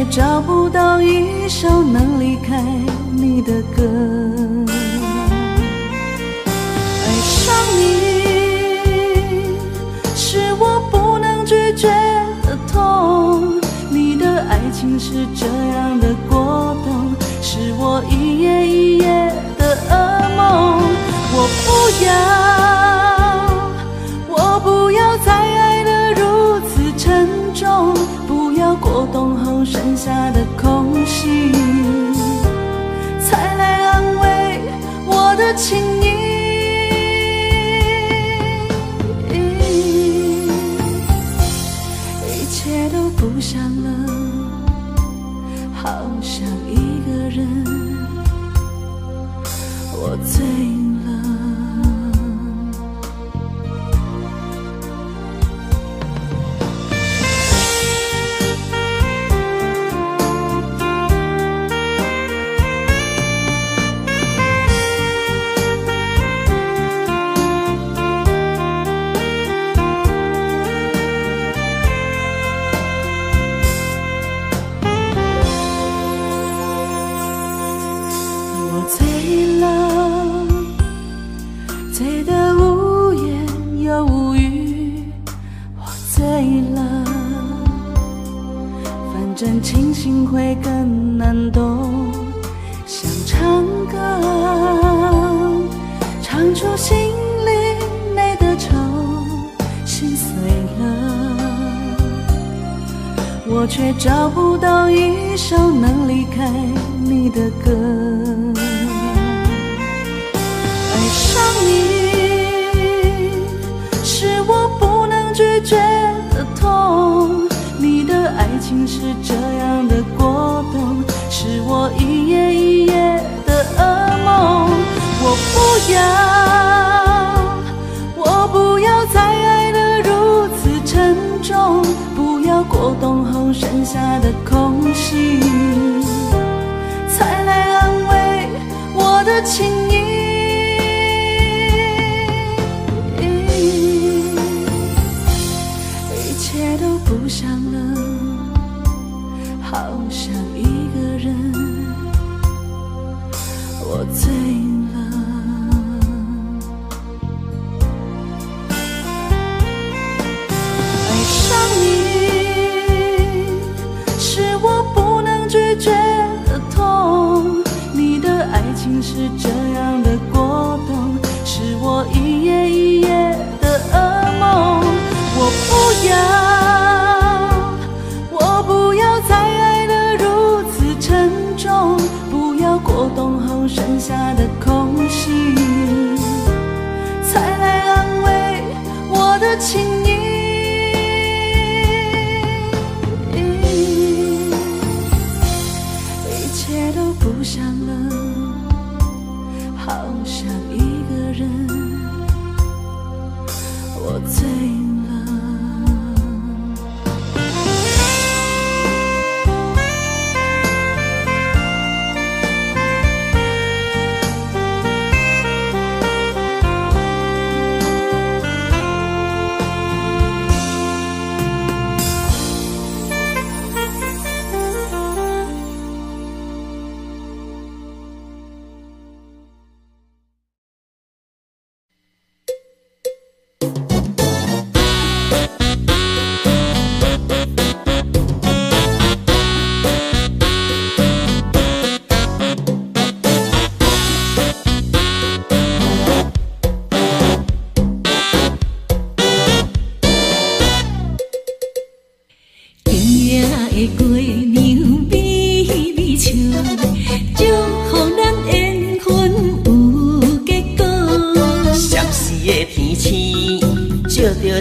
找不到一首能离开你的歌。爱上你是我不能拒绝的痛，你的爱情是这样的果冻，是我一夜一夜的噩梦。我不要再爱得如此沉重，不要过冬后剩下的空隙，才来安慰我的情意。一切都不想了，好像一个人，我醉了。清醒会更难懂，想唱歌唱出心里没的愁，心碎了，我却找不到一首能离开你的歌。爱上你是我不能拒绝的痛，你的爱情是这样的果冻，是我一夜一夜的噩梦。我不要再爱得如此沉重，不要过冬后剩下的空隙，才来安慰我的情意。一切都不想了，好像一个人，我醉了。爱上你是我不能拒绝的痛，你的爱情是这样的果冻，是我一夜一夜的噩梦。我不要再爱得如此沉重，不要过冬后剩下的空隙，才来安慰我的情意。一切都不想了，好像一个人，我醉了。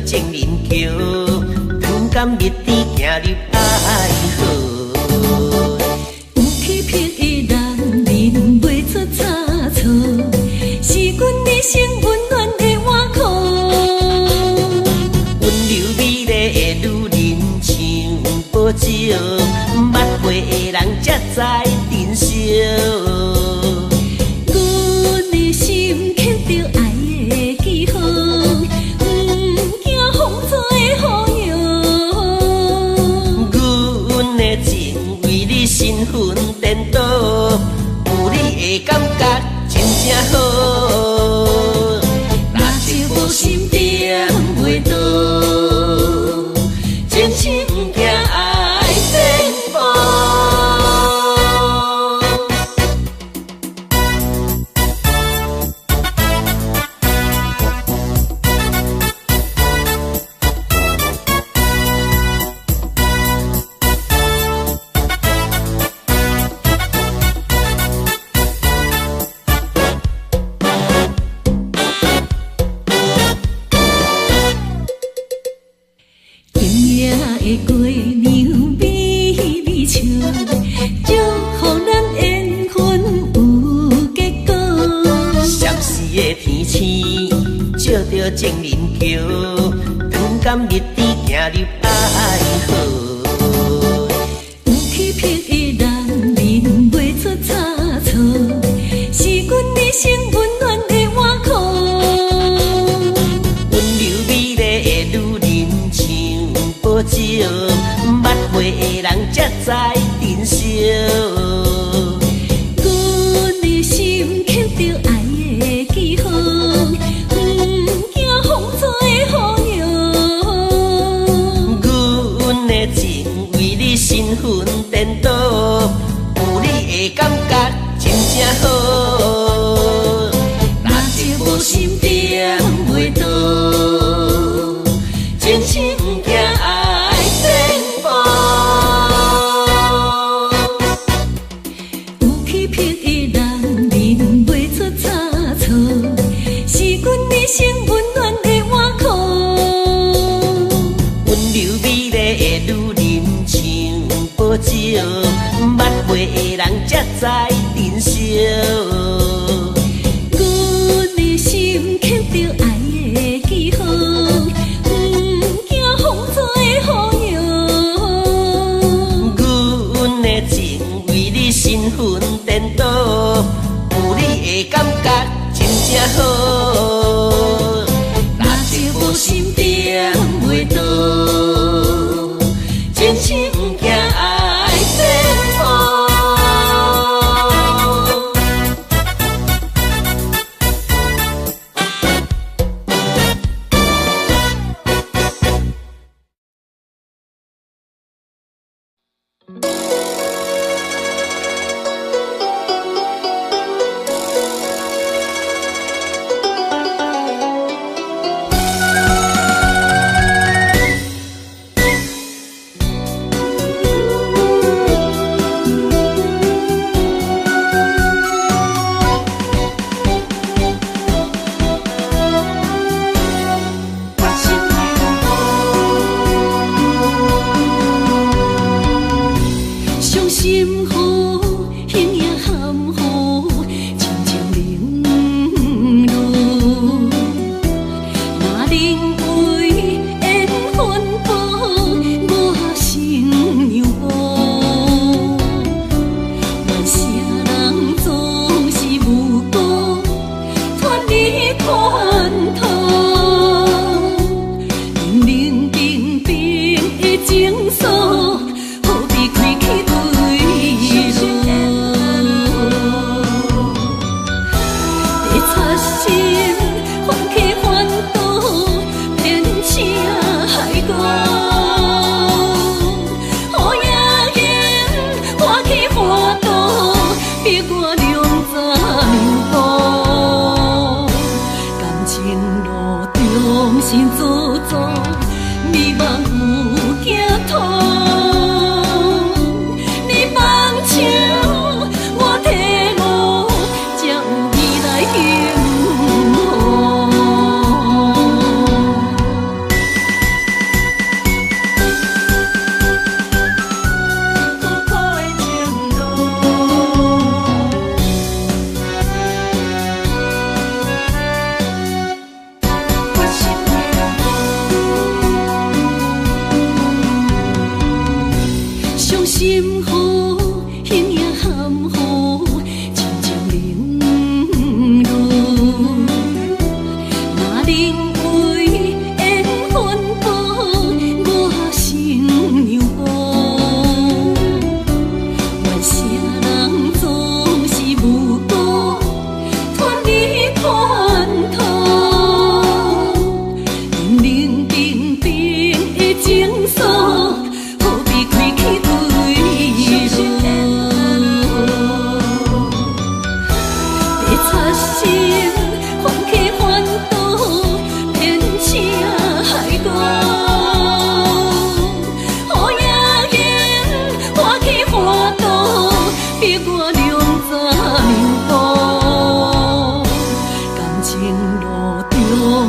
情人桥，勇敢蜜甜行入爱河。有气魄的人，忍袂出差错，是阮一生温暖的碗裤。温柔美丽的女人像宝石，捌过的人才知珍惜。阮的心刻着爱的记号。风吹雨袂倒，前程不惊爱颠簸。的过娘美美笑，祝福咱缘分有结果。闪时的天气，照着情人桥，长感日子行入爱河。有气魄的男人袂出差错，是阮一生温暖的碗裤。温柔美丽的女人像保酒，捌会的人才知珍惜。阮的心刻着爱的记号，不惊风吹雨摇。阮的情为你身份颠倒，有你的感觉真正好。若是无心点袂倒，前程不惊爱颠簸。有气魄的男人袂出差错，是阮一生温暖的碗裤。温柔美丽的女人像保酒，捌会的人才知珍惜。阮的心刻着爱的记号，不惊风吹雨摇。阮的情为你身份颠倒，有你的感觉真正好。若是无心点袂倒，前程不惊爱颠簸。伤心雨，形影含糊，静静冷落。若能为缘分报，我心让步。愿啥人总是无辜，拖你叛徒。冷冷冰冰的情愫，何必开起对路？在擦心，翻起烦恼，变成海沟。雨也闲，花开花朵，逼我两再步。感情路中心做作，迷茫有寄托。你放手，我体悟，才有未来幸福。苦苦的情路，我心的路。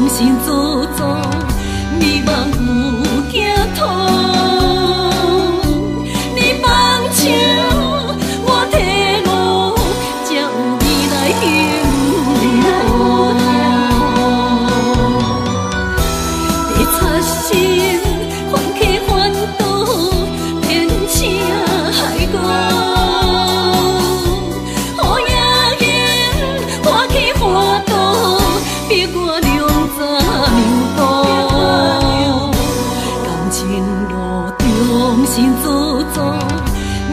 心做作，迷茫有惊痛。你放手，我体悟，才有未来幸福。在擦身，翻起烦恼，变成害我。逼我两早命步，感情路中心做作，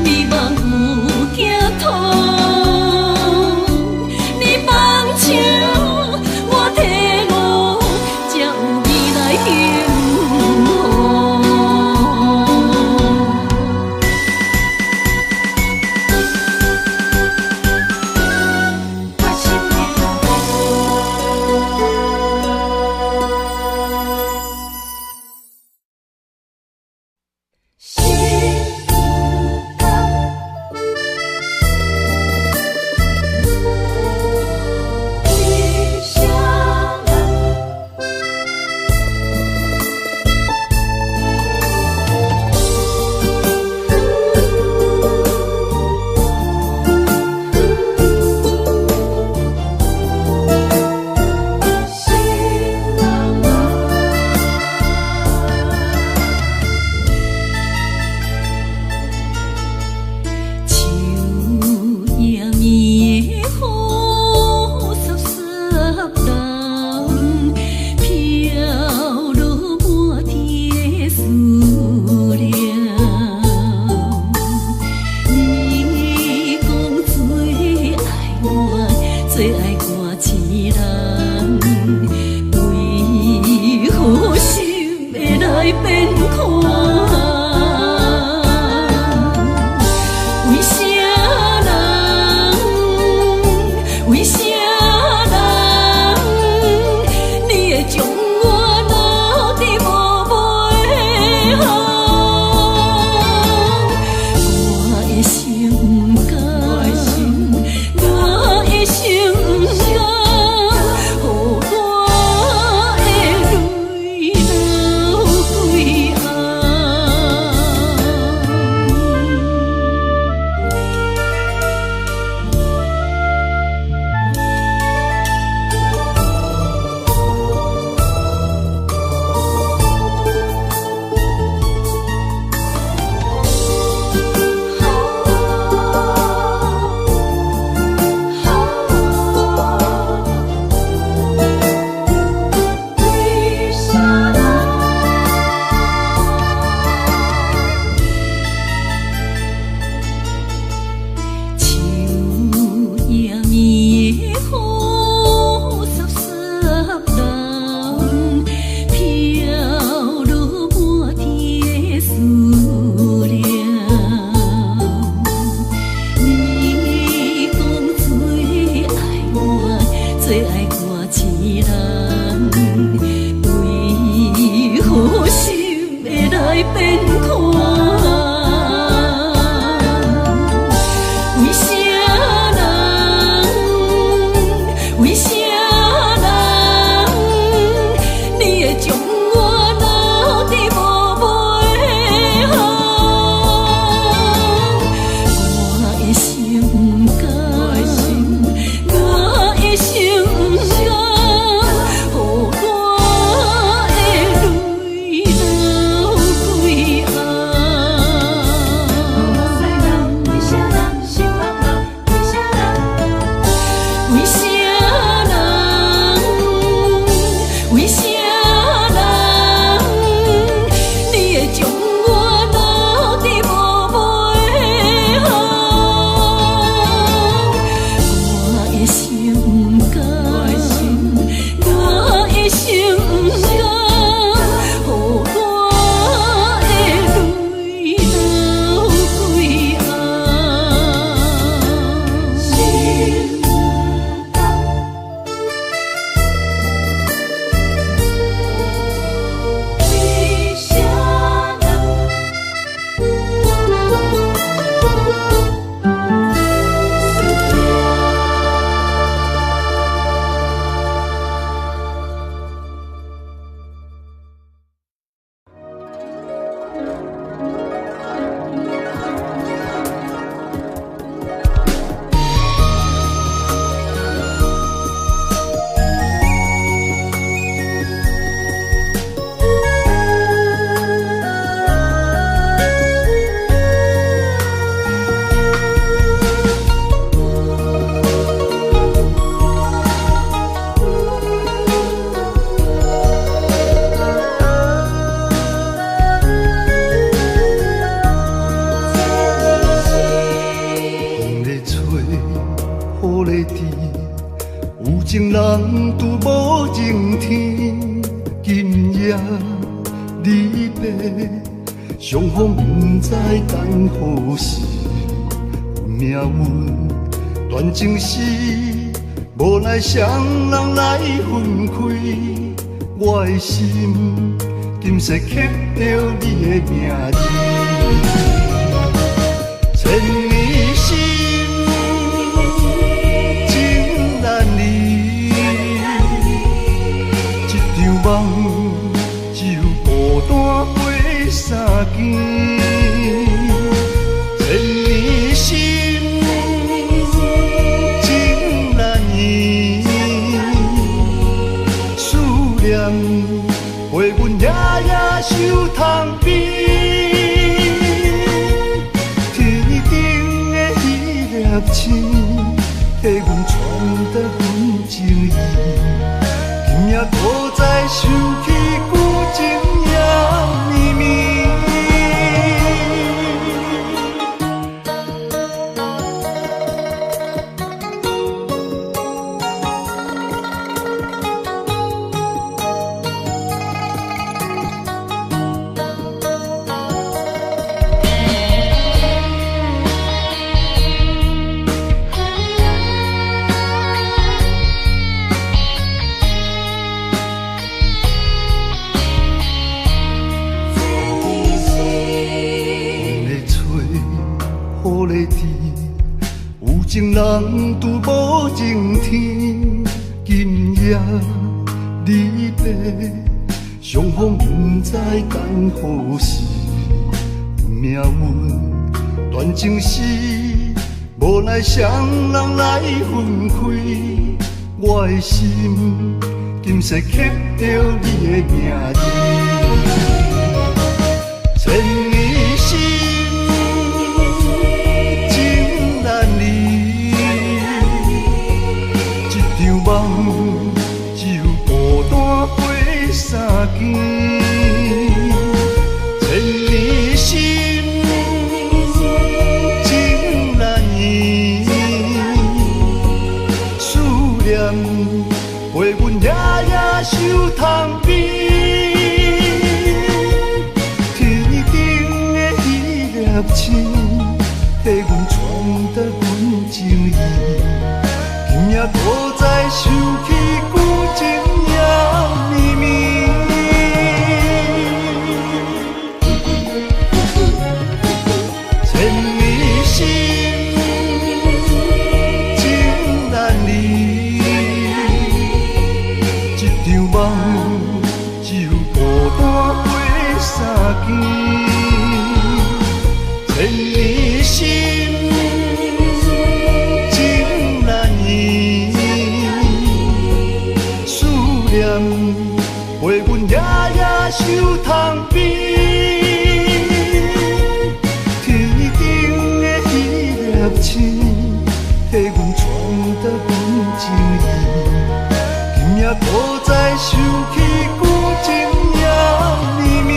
迷茫有惊痛。你放手，我体悟，才有未来幸福。最爱歌痴人，为何心会来变款？为啥人？为啥人？你会将我留伫无尾行？我的心不甘。最爱歌痴人，为何心会来变款？为啥人？为啥人？你会将我留伫无尾行？我的心不甘。人拄无情天，今夜离别，双方不知等何时。命运断情丝，无奈双人来分开。我的心今世刻着你的名字，千年心情难离。一场梦只有孤单飞三更。千年心情难移，思念陪阮夜夜受痛悲。天顶的迄粒星，替阮传达阮情意。今夜搁再想起旧情也绵绵。有情人拄无情天，今夜离别，双方不知等何时。命运断情丝，无奈双人来分开。我的心今世刻着你的名字，千年心情难离。梦只有孤单飞三更，千年心情难移，思念陪阮夜夜受痛悲。天顶的迄粒星，替阮传达阮情意。今夜搁再想起旧情也绵绵，千年心情难离。一场梦只有孤单飞三更，千年心。陪阮夜夜受痛悲，天顶的迄粒星，替阮传达阮情意。今夜搁再想起旧情也绵绵。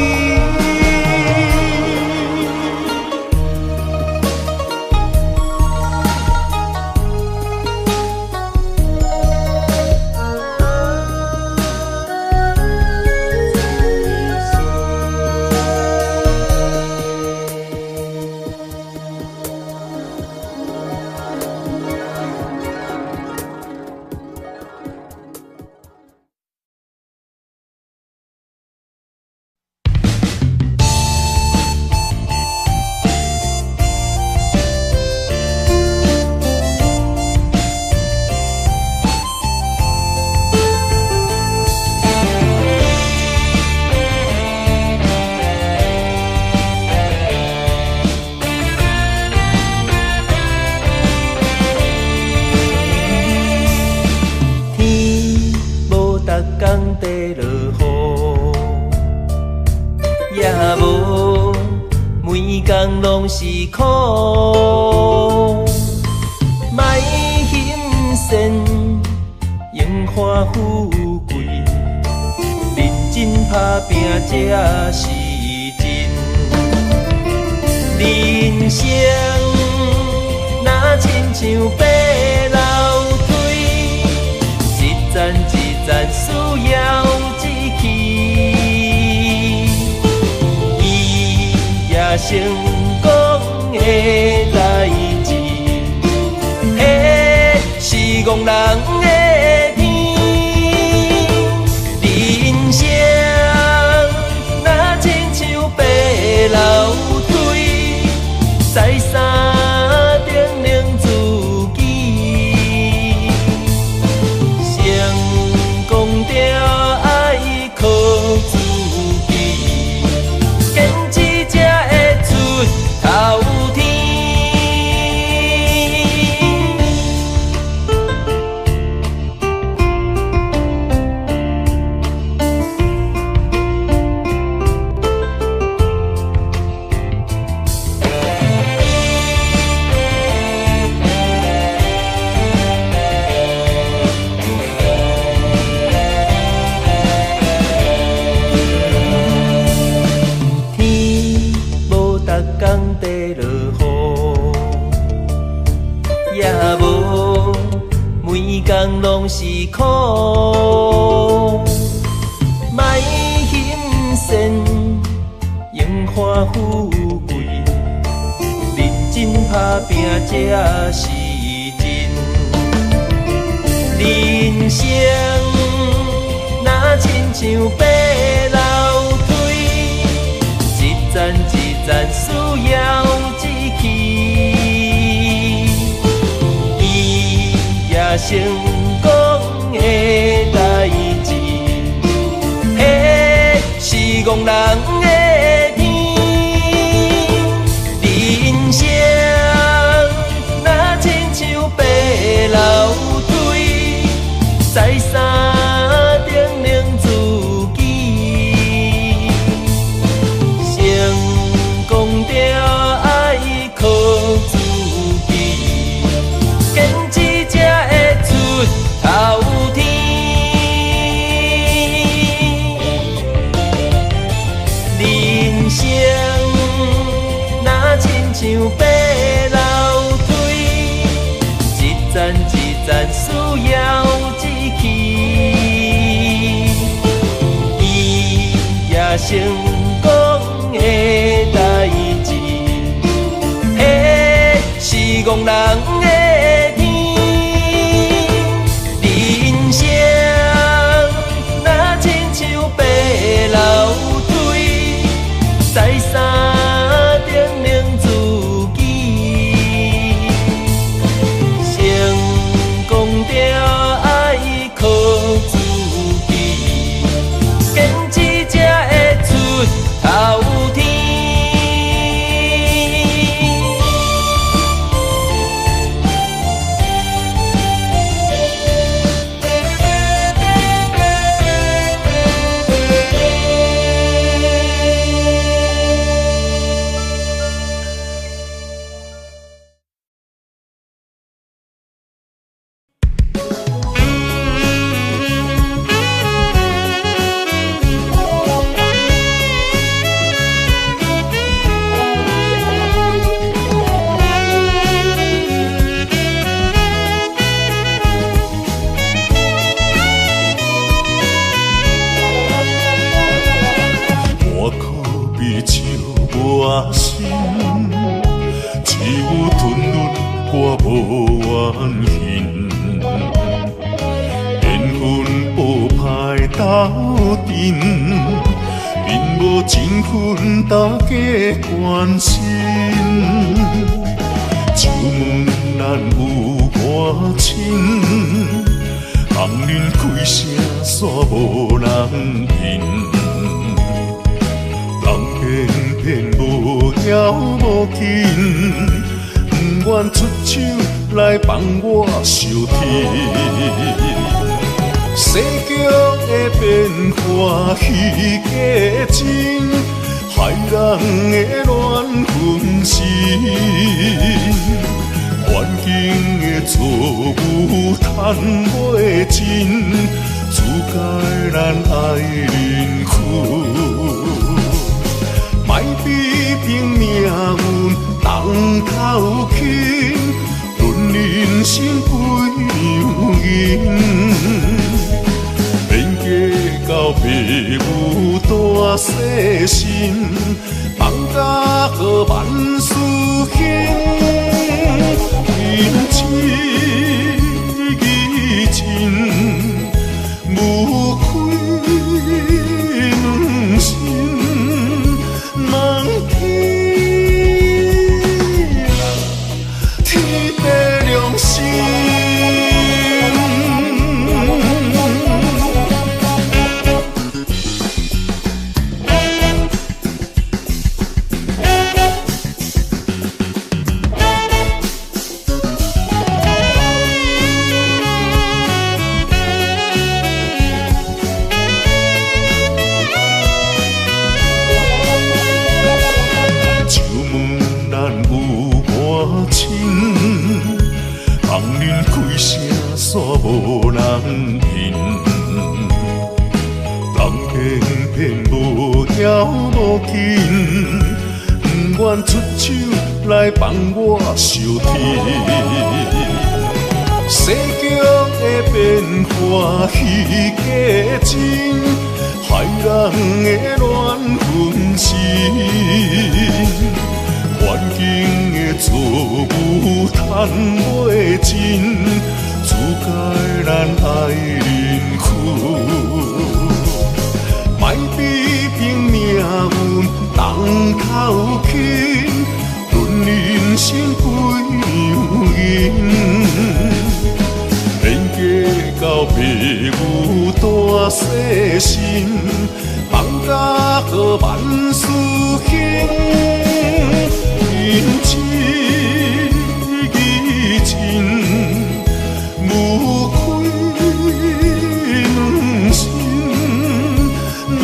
拢是苦，莫嫌善，荣华富贵，认真打拼才是真。人生若亲像爬楼梯，实站一站需要志气，伊也成功的代志，迄是憨人的天。人生若亲像白楼梯，再三定定自己，成功着爱靠自己，坚持才会出头天。工拢是苦，莫嫌善，荣华富贵，认真打拼才是真。人生若亲像白楼梯，一站一站需要志气。成功的代志，迄是憨人的天。人生若亲像白楼梯，再三定定自己，成功着爱靠自己，坚持头天。人生若亲像白楼梯，一站一站需要志气，伊也成功的代志，迄是憨人的天。人生若亲像白楼梯，再三定定自己，成功着爱靠自己，坚持才会出头天。人生几样因，到父母大细心，放假好万事兴，因一情无愧两心，望天地良心。无人听，人偏偏无条无紧，不愿出手来帮我相天。世间的变化虚假真，害人的乱分心。环境的错误赚袂尽。自该咱爱忍屈，莫批评命运重头轻，论人生几样因，免计较父母大细心，放假好万事兴，因一情。无愧两心，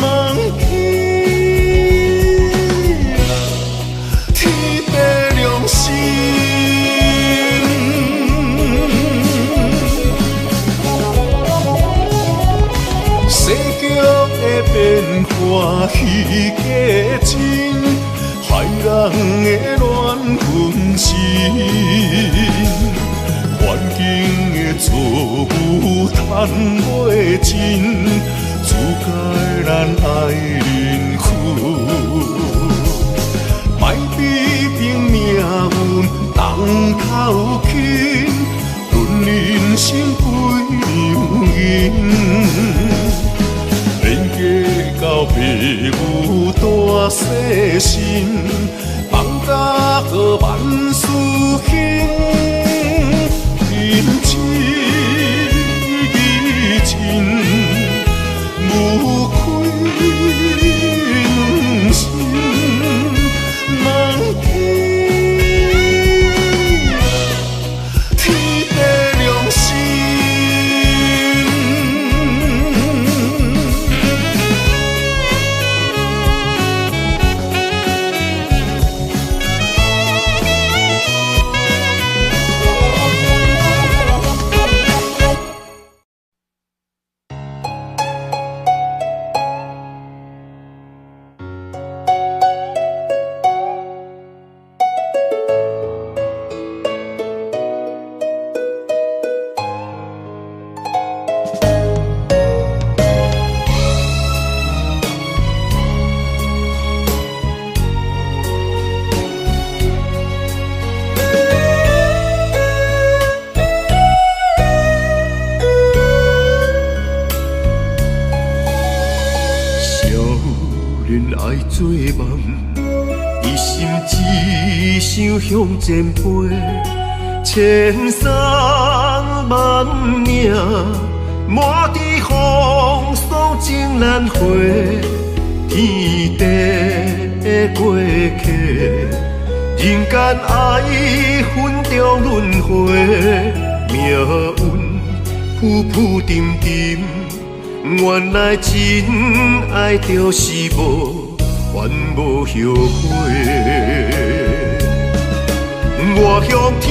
望天地良心。世间的变化虚假真，害人的乱分心。环境的错误赚袂尽，自该咱爱忍屈。莫批评命运重头轻，论人生几样因，免计较父母大细心，放假好万事兴。因一情无愧两心，望天地良心。做梦，一心只想向前飞，千山万岭，满地风霜情难回，天地过客，人间爱分中轮回，命运浮浮沉沉，原来真爱就是无。还无后悔，我向天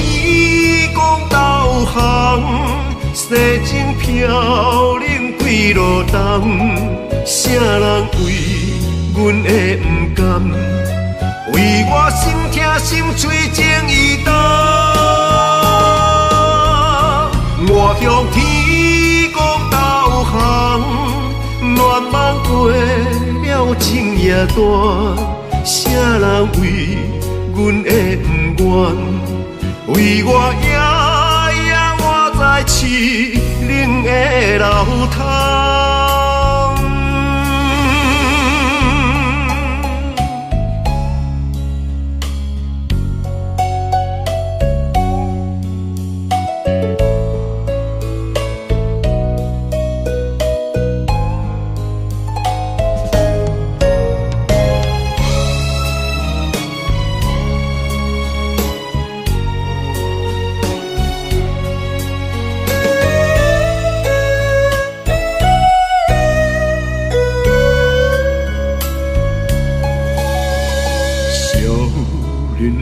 公导航，西情飘零几路冬，啥人为阮的不甘？为我心痛心碎情意重，我向天公导航，愿望。过了情也大，啥人为阮的不愿？为我夜夜活在凄冷的楼窗。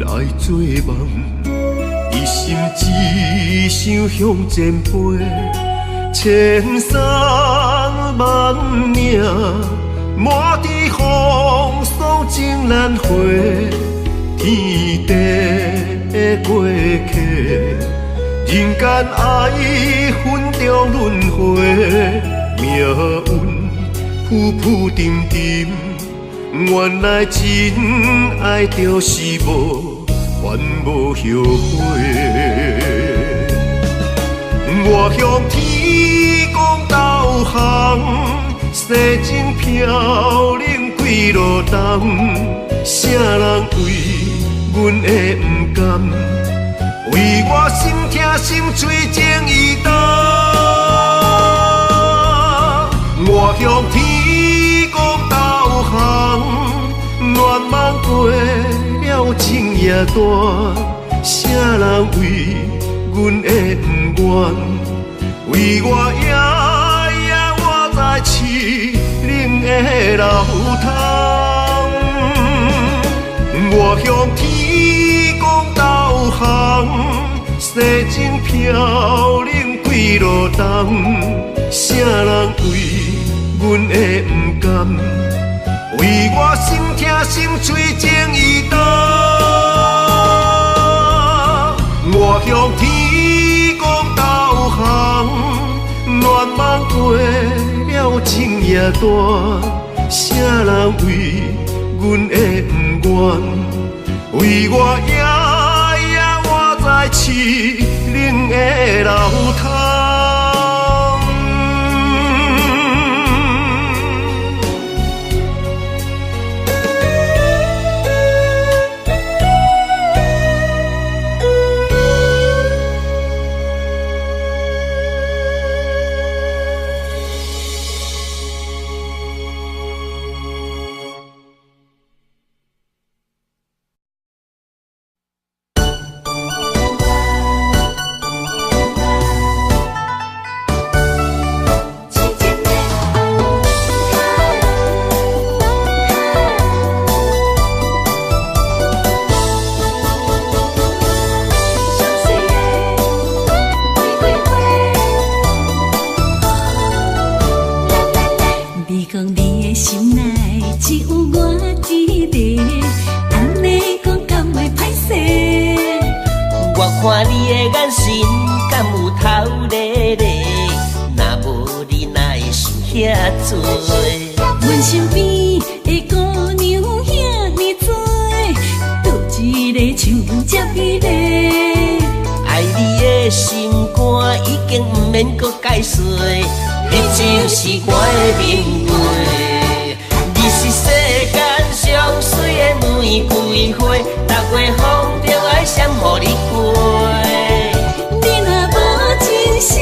爱做梦，一心只想向前飞，千山万岭，满地风霜情难回，天地过客，人间爱分中轮回，命运浮浮沉沉。原来真爱就是无缘无后悔。我向天公导航，西征飘零几路冬。啥人为阮的不甘？为我心痛心碎情意重。我向天公导航，乱梦过了情也大，啥人为阮的不愿？为我夜夜活在凄冷的楼窗。我向天公导航，西征飘零几路冬。啥人为阮的不甘？为我心痛心碎情意重。我向天公导航，乱梦过了情也大，啥人为阮的不愿？为我夜夜活在凄冷的楼窗。看你的眼神，敢有透咧咧？若无你哪会想遐多？阮身边的姑娘遐尼多，倒一个像接一个。爱你的心肝已经不免搁解释，你就是我的名贵。你是世间上水的玫瑰花，逐月风中爱闪予你开。你若无真心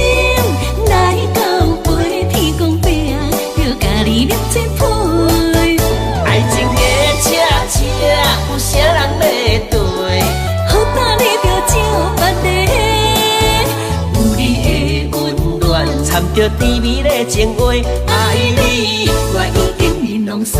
来交陪，天公伯啊，要甲你念作陪。爱情的车车，有啥人要对？好打你着照别个，有你的温暖，掺着甜蜜的情话，爱你我已经面拢细。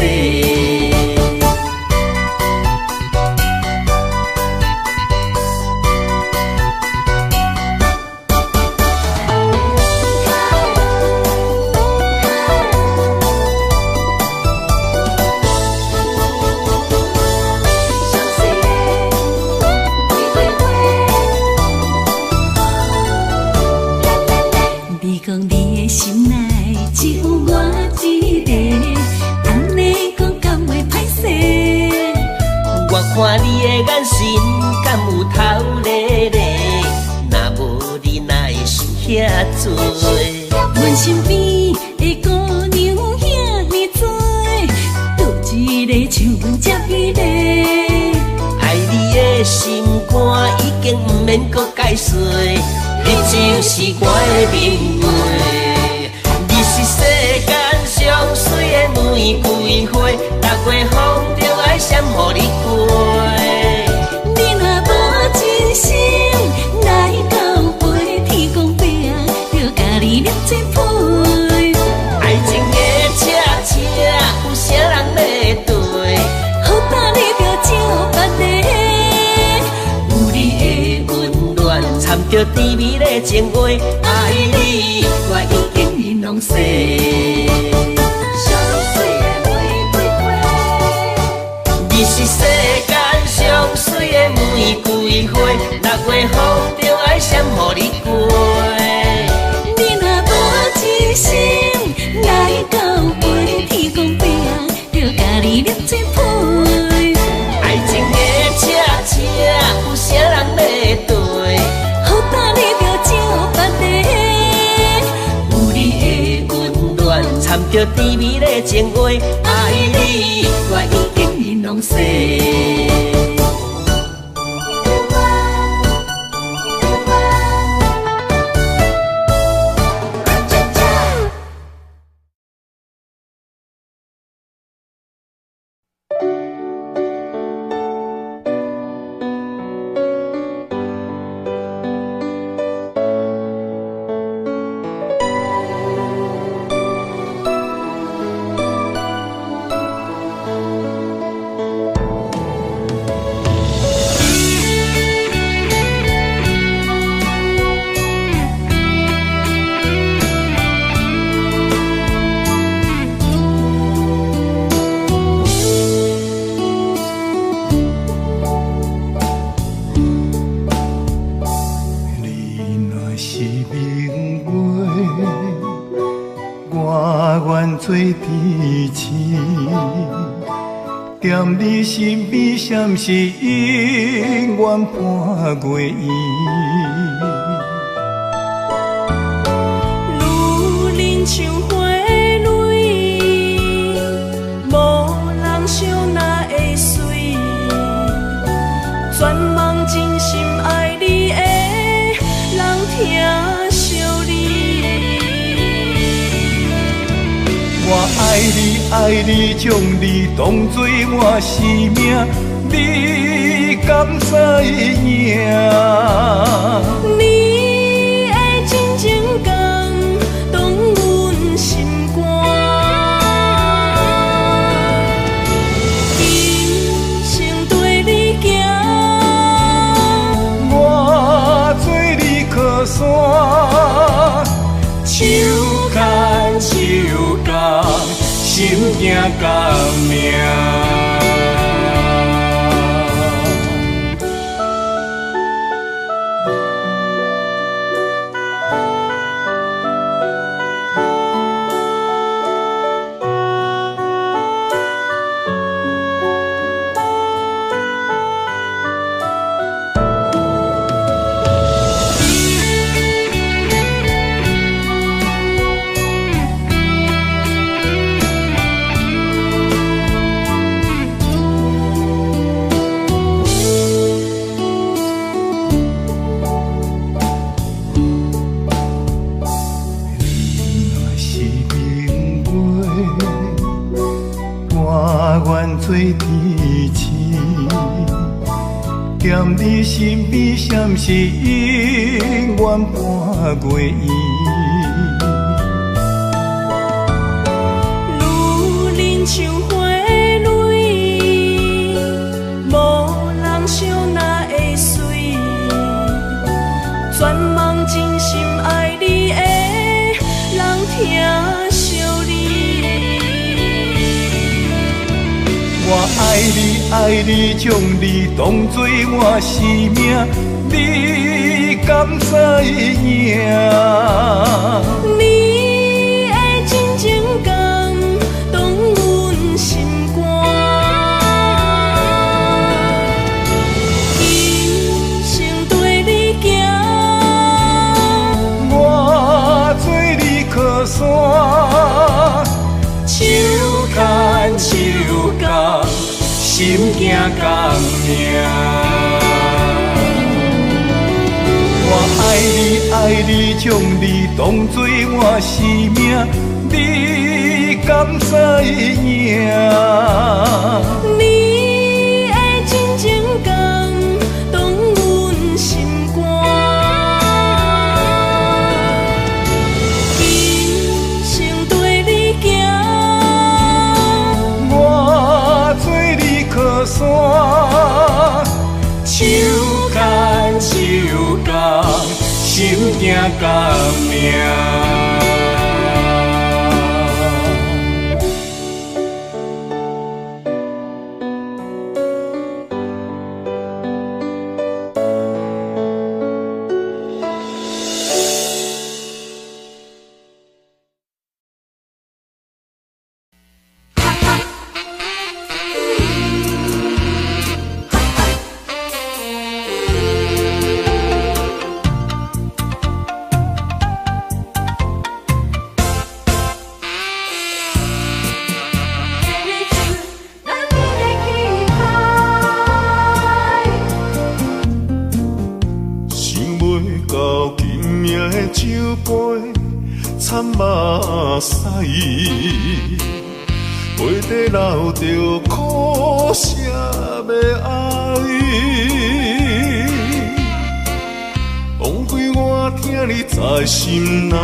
你讲你的心内只有我一个。多。阮身边的姑娘遐尼多，倒一个像阮这美丽。爱你的心肝已经不免搁解释，你就是我的明月。你是世间上水的玫瑰花，逐月风中爱闪予你过。你若无真心来交陪，天公伯就甲你酿一杯。爱情的车车，有啥人要对？好打你着照别个，有你的温暖，掺着甜蜜的情话，爱你我已经面拢洗。你是世间上水的玫瑰花，逐月风中爱闪予你过。你若无真心来交陪，天公伯就甲你酿一杯。爱情的车车，有啥人要对？好打你着照别个，有你的温暖，掺着甜蜜的情话，爱你我已经面拢洗。做天星，踮你身边，闪是永远伴月圆。女人像花蕊，无人想哪会水。全梦真心爱你的人疼惜你。我爱你，爱你，将你当作我生命，你敢知影？你的真情感动阮心肝，今生对你行，我做你靠山，手牵手共，心行共命。做天星，踮你身边，闪是永远伴月圆。女人像花蕊，无人想哪会水。全梦真心爱你的人疼惜你。我爱你，爱你，将你当作我生命，你敢知影？你的真情感动阮心肝，今生对你行，我甘命。我爱你，将你当作我生命，你敢知影？你的真情感动阮心肝，今生对你行，我做你靠山，手牵手共，心惊甘命。惨目屎，背地流着苦涩的爱。枉费我听你在心内，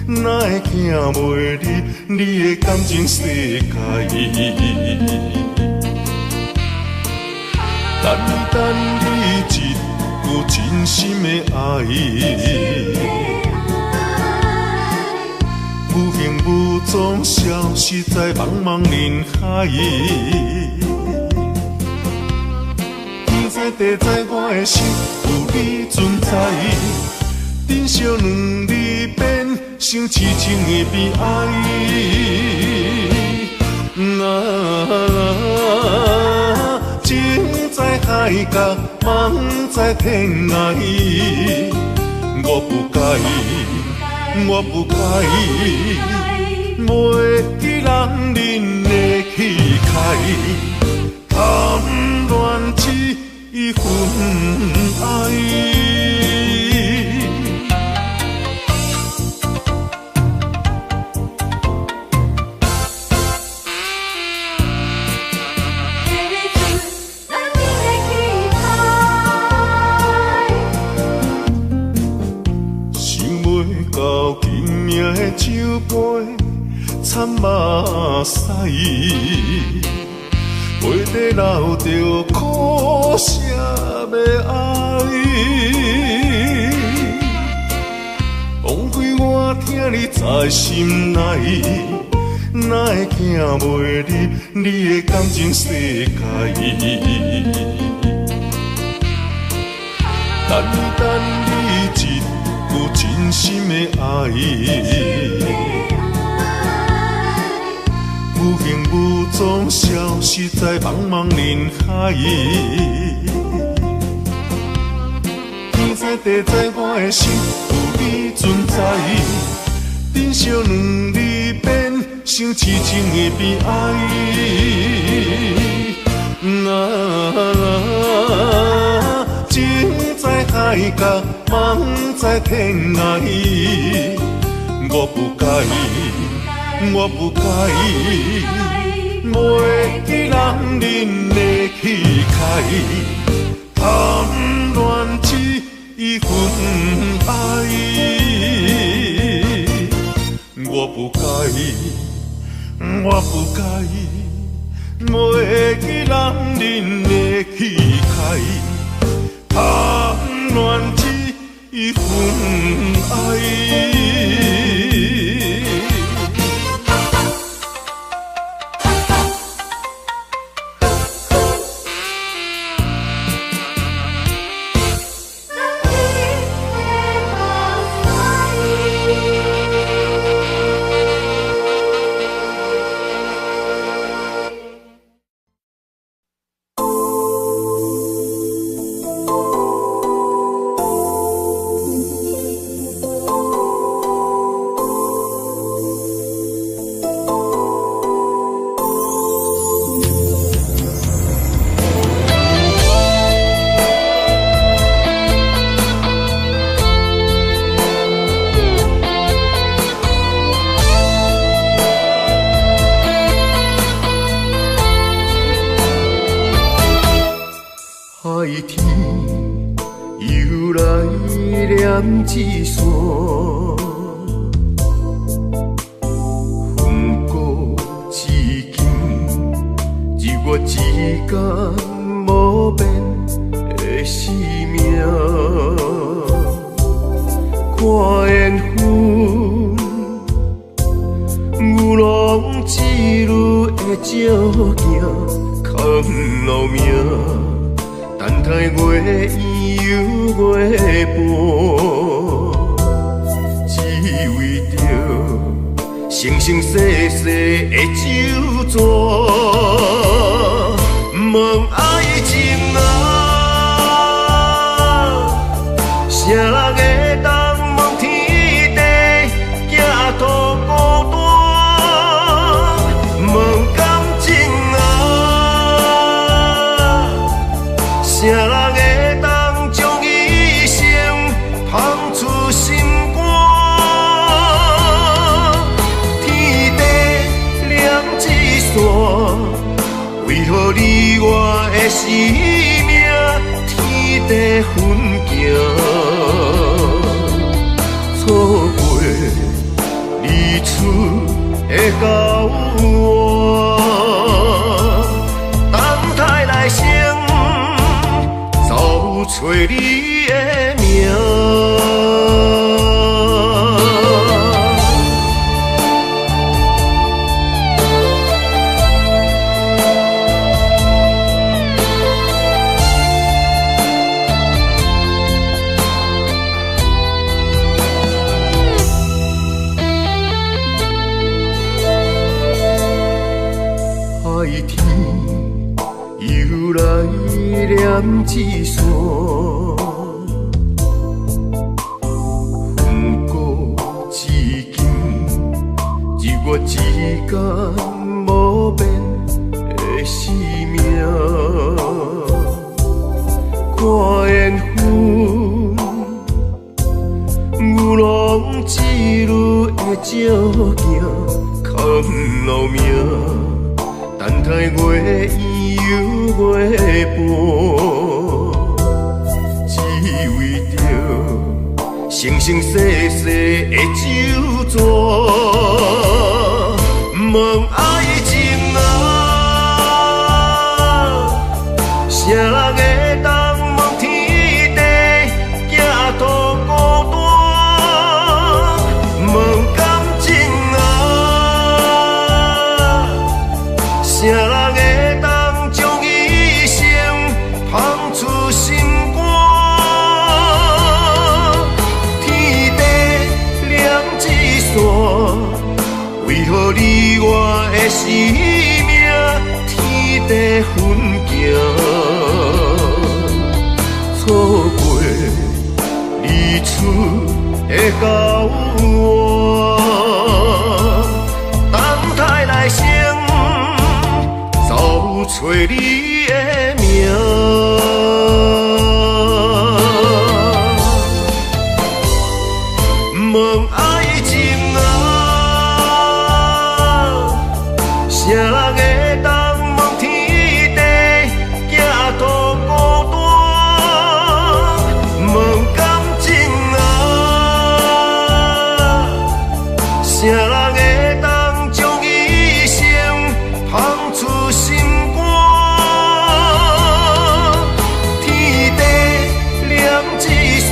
哪会惊袂入你的感情世界？等你一句真心的爱。无形无踪，消失在茫茫人海。天知地知，我的心有你存在，珍惜两字变成痴情的悲哀。情在海角，梦在天涯，我不该。我不该袂记人的气概，贪恋一份爱。酒杯惨目屎，背地流着苦涩的爱。枉费我听你在心内，哪会惊袂入你的感情世界？等你一句真心的爱，无形无踪，消失在茫茫人海。天知地知，我的心有你存在，珍惜两字变成痴情的悲哀。情在海角，梦在天涯，我不该袂记人的气概，贪恋一份爱。我不该袂记人的气概。贪恋一份爱。天又来念一线，风过至今，只我一天无变的生命。看缘分，牛郎织女的照镜，藏路命。等待月圆又月半，只为着生生世世的酒泉。问爱情啊，啥人会当问天地，行途孤单？问感情啊，啥人会当将一生放出心肝？天地两一线，为何你我的生命天地分行？错过日出的交换，等待来生。找你的名。海天又来念一线，风过至今，只我一天无变的生命。看缘分，牛郎织女的照镜，藏路命。等待月圆又月半，只为着生生世世的酒泉。问爱情啊，啥人会当问天地，行途孤单？问感情啊，啥人会当将一生放出心肝？天地两一线，为何你我的生命天地分行？错过日出的交换，等待来生。找你的名。问爱情啊，啥人会当问天地，行途孤单？问感情啊，啥人会当将一生放出心肝？天地两一线，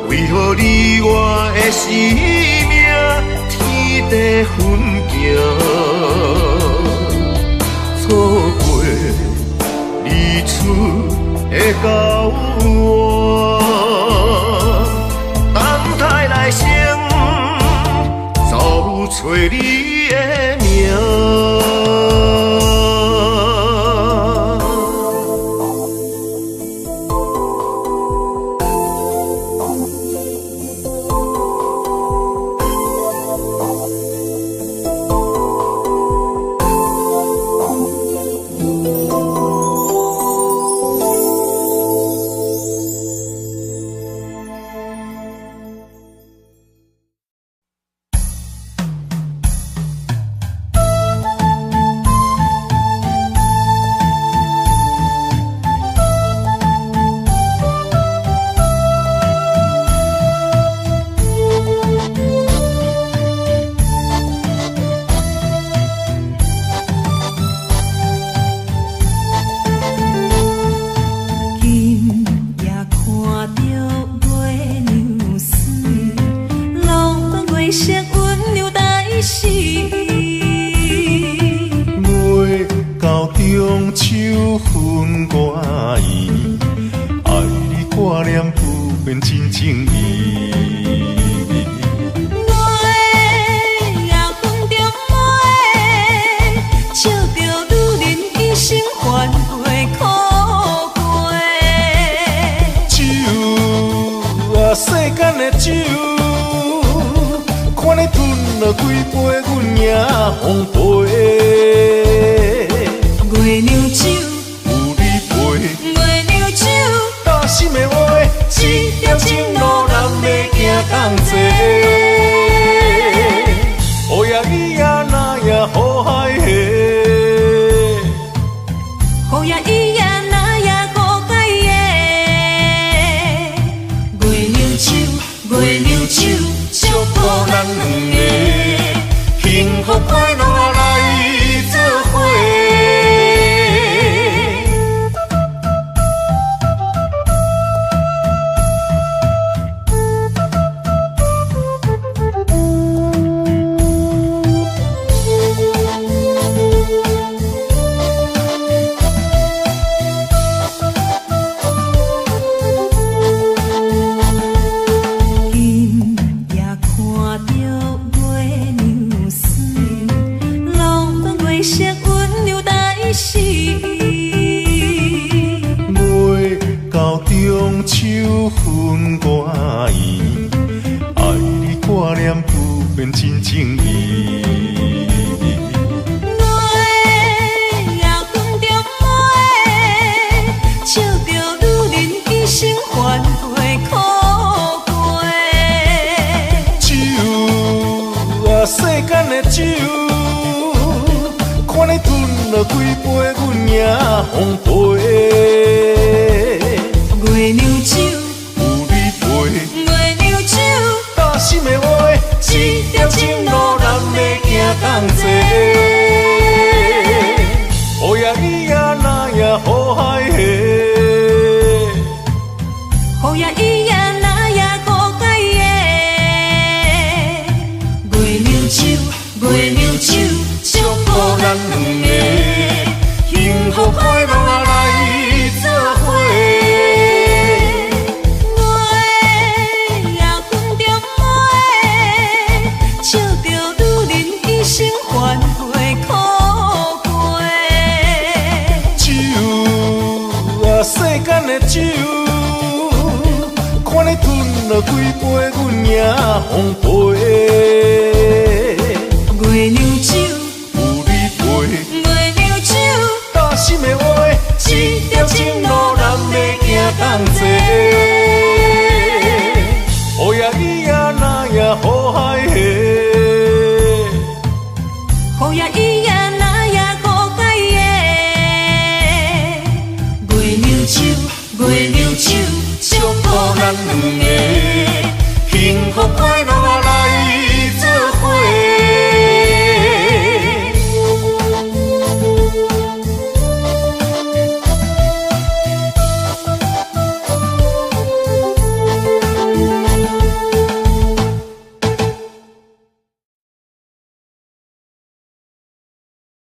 为何你我的生命天地分行？错过日出的交换，等待来生找你的名。变真情意。月夜风中飞，笑着女人一生烦悔苦过。酒啊，世间的酒，看你吞了几杯，阮也奉陪。月亮酒，有你陪，月亮酒，打心的话，一条情路咱要行同齐。乌夜伊夜那夜好海下，雨夜伊夜那夜好海夜。月亮酒，月亮酒，祝福咱两个幸福快乐来作伙。中秋分歌意，爱你挂念不变真情意。月夜风中飞，笑着女人一生烦悔苦过。酒啊，世间的酒，看你吞了几杯，阮也奉陪。月亮酒，有你陪，月亮酒，打心的话，一条情路咱要行同齐。乌夜伊夜那夜好海下，雨夜伊夜那夜好海夜。月亮酒，月亮酒，祝福咱两个幸福快乐来作伙。烦悔苦过，酒啊，世间的酒，看你吞了几杯，阮也奉陪。月亮酒，有你陪，月亮酒，打心的话，一条情路咱要行同齐。乌夜伊夜那夜好海下。雨夜伊